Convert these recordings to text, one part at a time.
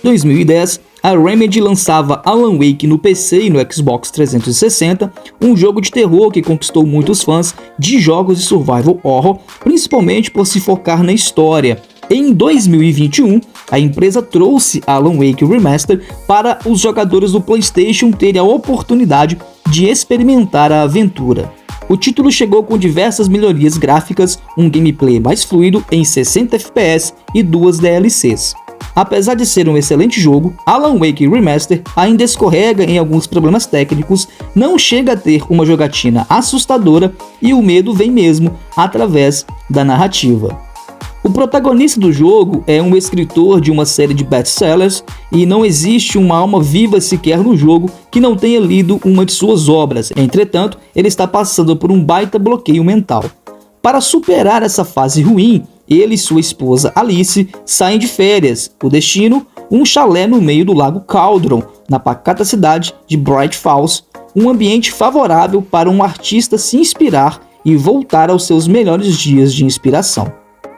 2010, a Remedy lançava Alan Wake no PC e no Xbox 360, um jogo de terror que conquistou muitos fãs de jogos de survival horror, principalmente por se focar na história. Em 2021, a empresa trouxe Alan Wake Remaster para os jogadores do PlayStation terem a oportunidade de experimentar a aventura. O título chegou com diversas melhorias gráficas, um gameplay mais fluido em 60 FPS e 2 DLCs. Apesar de ser um excelente jogo, Alan Wake Remaster ainda escorrega em alguns problemas técnicos, não chega a ter uma jogatina assustadora e o medo vem mesmo através da narrativa. O protagonista do jogo é um escritor de uma série de best-sellers e não existe uma alma viva sequer no jogo que não tenha lido uma de suas obras. Entretanto, ele está passando por um baita bloqueio mental. Para superar essa fase ruim, ele e sua esposa Alice saem de férias. O destino, um chalé no meio do lago Cauldron, na pacata cidade de Bright Falls, um ambiente favorável para um artista se inspirar e voltar aos seus melhores dias de inspiração.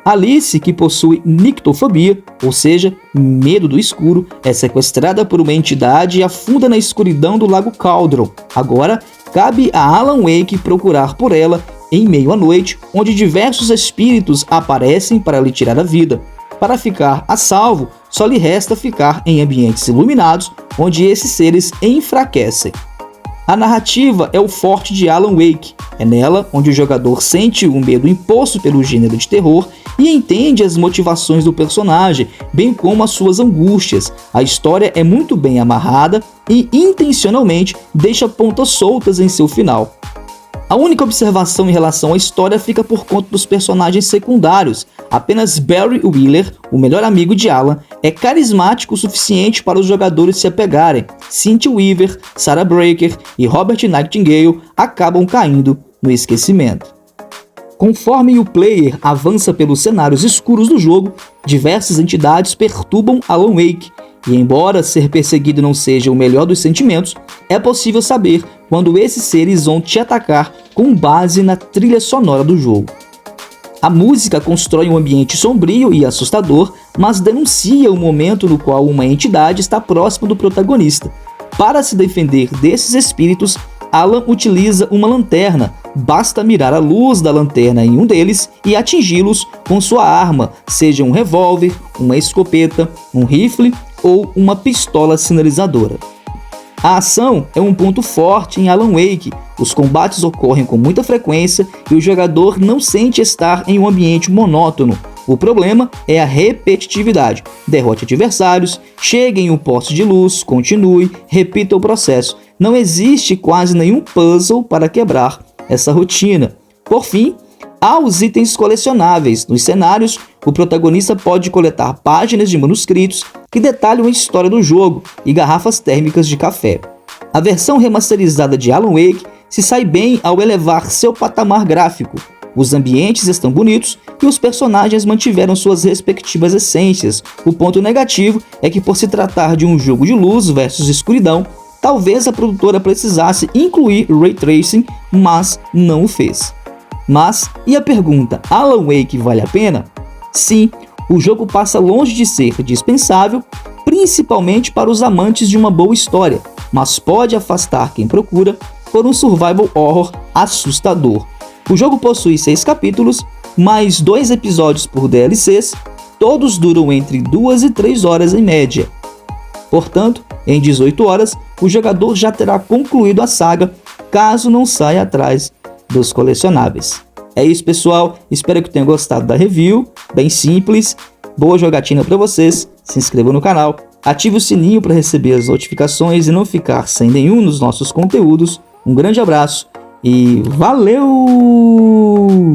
Alice, que possui nictofobia, ou seja, medo do escuro, é sequestrada por uma entidade e afunda na escuridão do lago Cauldron. Agora, cabe a Alan Wake procurar por ela em meio à noite, onde diversos espíritos aparecem para lhe tirar a vida. Para ficar a salvo, só lhe resta ficar em ambientes iluminados, onde esses seres enfraquecem. A narrativa é o forte de Alan Wake. É nela onde o jogador sente o medo imposto pelo gênero de terror e entende as motivações do personagem, bem como as suas angústias. A história é muito bem amarrada e intencionalmente deixa pontas soltas em seu final. A única observação em relação à história fica por conta dos personagens secundários. Apenas Barry Wheeler, o melhor amigo de Alan, é carismático o suficiente para os jogadores se apegarem. Cynthia Weaver, Sarah Breaker e Robert Nightingale acabam caindo no esquecimento. Conforme o player avança pelos cenários escuros do jogo, diversas entidades perturbam Alan Wake, e embora ser perseguido não seja o melhor dos sentimentos, é possível saber quando esses seres vão te atacar com base na trilha sonora do jogo. A música constrói um ambiente sombrio e assustador, mas denuncia o momento no qual uma entidade está próxima do protagonista. Para se defender desses espíritos, Alan utiliza uma lanterna. Basta mirar a luz da lanterna em um deles e atingi-los com sua arma, seja um revólver, uma escopeta, um rifle ou uma pistola sinalizadora. A ação é um ponto forte em Alan Wake. Os combates ocorrem com muita frequência e o jogador não sente estar em um ambiente monótono. O problema é a repetitividade. Derrote adversários, chegue em um poste de luz, continue, repita o processo. Não existe quase nenhum puzzle para quebrar essa rotina. Por fim, há os itens colecionáveis. Nos cenários, o protagonista pode coletar páginas de manuscritos que detalham a história do jogo e garrafas térmicas de café. A versão remasterizada de Alan Wake se sai bem ao elevar seu patamar gráfico. Os ambientes estão bonitos e os personagens mantiveram suas respectivas essências. O ponto negativo é que, por se tratar de um jogo de luz versus escuridão, talvez a produtora precisasse incluir Ray Tracing, mas não o fez. Mas, e a pergunta, Alan Wake vale a pena? Sim, o jogo passa longe de ser dispensável, principalmente para os amantes de uma boa história, mas pode afastar quem procura por um survival horror assustador. O jogo possui 6 capítulos, mais 2 episódios por DLCs, todos duram entre 2 e 3 horas em média. Portanto, em 18 horas, o jogador já terá concluído a saga, caso não saia atrás dos colecionáveis. É isso, pessoal, espero que tenham gostado da review, bem simples, boa jogatina para vocês, se inscreva no canal, ative o sininho para receber as notificações e não ficar sem nenhum dos nossos conteúdos. Um grande abraço e valeu!